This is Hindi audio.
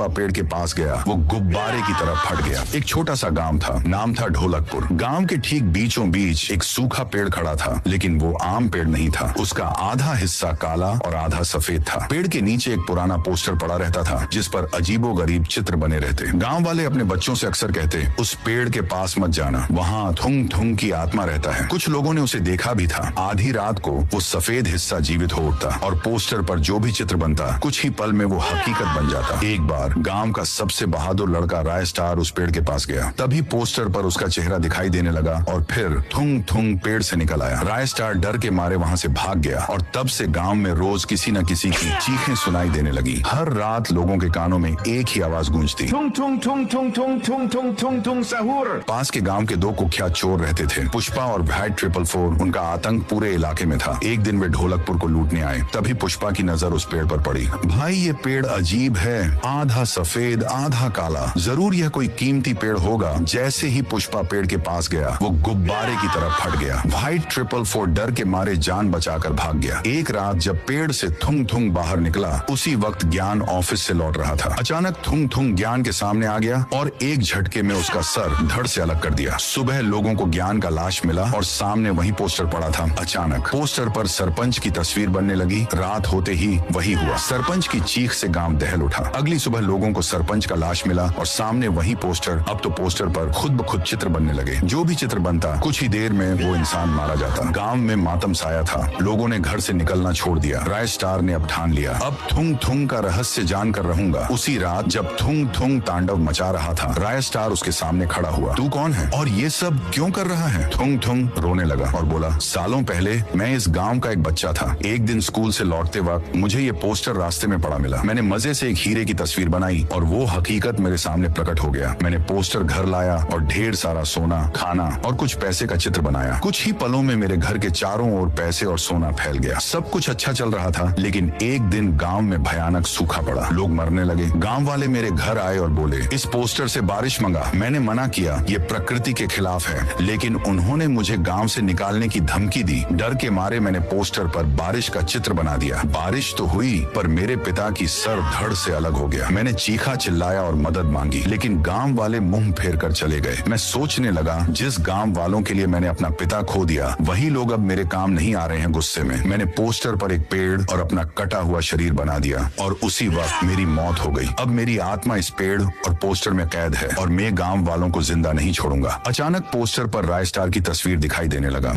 पुष्पा पेड़ के पास गया वो गुब्बारे की तरह फट गया। एक छोटा सा गांव था, नाम था ढोलकपुर। गांव के ठीक बीचों बीच एक सूखा पेड़ खड़ा था, लेकिन वो आम पेड़ नहीं था। उसका आधा हिस्सा काला और आधा सफेद था। पेड़ के नीचे एक पुराना पोस्टर पड़ा रहता था जिस पर अजीबोगरीब चित्र बने रहते। गांव वाले अपने बच्चों से अक्सर कहते, उस पेड़ के पास मत जाना, वहाँ थुंग थुंग की आत्मा रहता है। कुछ लोगों ने उसे देखा भी था। आधी रात को वो सफेद हिस्सा जीवित हो उठता और पोस्टर पर जो भी चित्र बनता कुछ ही पल में वो हकीकत बन जाता। एक बार गांव का सबसे बहादुर लड़का राय स्टार उस पेड़ के पास गया। तभी पोस्टर पर उसका चेहरा दिखाई देने लगा और फिर थुंग थुंग पेड़ से निकल आया। राय स्टार डर के मारे वहाँ से भाग गया और तब से गांव में रोज किसी न किसी की चीखें सुनाई देने लगी। हर रात लोगों के कानों में एक ही आवाज गूंजती, थुंग थुंग थुंग थुंग थुंग थुंग थुंग थुंग थुंग सहूर। पास के गांव के दो कुख्यात चोर रहते थे, पुष्पा और व्हाइट 444। उनका आतंक पूरे इलाके में था। एक दिन वे ढोलकपुर को लूटने आए। तभी पुष्पा की नजर उस पेड़ पर पड़ी। भाई ये पेड़ अजीब है, आधा सफेद आधा काला, जरूर यह कोई कीमती पेड़ होगा। जैसे ही पुष्पा पेड़ के पास गया वो गुब्बारे की तरफ फट गया। व्हाइट 444 डर के मारे जान बचाकर भाग गया। एक रात जब पेड़ से थुंग थुंग बाहर निकला, उसी वक्त ज्ञान ऑफिस से लौट रहा था। अचानक थुंग थुंग ज्ञान के सामने आ गया और एक झटके में उसका सर धड़ से अलग कर दिया। सुबह लोगों को ज्ञान का लाश मिला और सामने वही पोस्टर पड़ा था। अचानक पोस्टर पर सरपंच की तस्वीर बनने लगी। रात होते ही वही हुआ। सरपंच की चीख से गांव दहल उठा। अगली सुबह लोगों को सरपंच का लाश मिला और सामने वही पोस्टर। अब तो पोस्टर पर खुद ब खुद चित्र बनने लगे। जो भी चित्र बनता कुछ ही देर में वो इंसान मारा जाता। गांव में मातम साया था। लोगों ने घर से निकलना छोड़ दिया। राय स्टार ने अब ठान लिया, अब थुंग थुंग का रहस्य जानकर रहूंगा। उसी रात जब थुंग थुंग तांडव मचा रहा था, राय स्टार उसके सामने खड़ा हुआ। तू कौन है और ये सब क्यों कर रहा है? थुंग थुंग रोने लगा और बोला, सालों पहले मैं इस गांव का एक बच्चा था। एक दिन स्कूल से लौटते वक्त मुझे ये पोस्टर रास्ते में पड़ा मिला। मैंने मजे से एक हीरे की तस्वीर बनाई और वो हकीकत मेरे सामने प्रकट हो गया। मैंने पोस्टर घर लाया और ढेर सारा सोना, खाना और कुछ पैसे का चित्र बनाया। कुछ ही पलों में मेरे घर के चारों ओर पैसे और सोना फैल गया। सब कुछ अच्छा चल रहा था, लेकिन एक दिन गांव में भयानक सूखा पड़ा। लोग मरने लगे। गांव वाले मेरे घर आए और बोले, इस पोस्टर से बारिश मंगा। मैंने मना किया, ये प्रकृति के खिलाफ है, लेकिन उन्होंने मुझे गांव से निकालने की धमकी दी। डर के मारे मैंने पोस्टर पर बारिश का चित्र बना दिया। बारिश तो हुई, पर मेरे पिता की सर धड़ से अलग हो गया। मैंने चीखा चिल्लाया और मदद मांगी, लेकिन गांव वाले मुंह फेर कर चले गए। मैं सोचने लगा, जिस गांव वालों के लिए मैंने अपना पिता खो दिया, वही लोग अब मेरे काम नहीं आ रहे हैं। गुस्से में मैंने पोस्टर पर एक पेड़ और अपना कटा हुआ शरीर बना दिया और उसी वक्त मेरी मौत हो गई। अब मेरी आत्मा इस पेड़ और पोस्टर में कैद है और मैं गांव वालों को जिंदा नहीं छोड़ूंगा। अचानक पोस्टर पर राय स्टार की तस्वीर दिखाई देने लगा।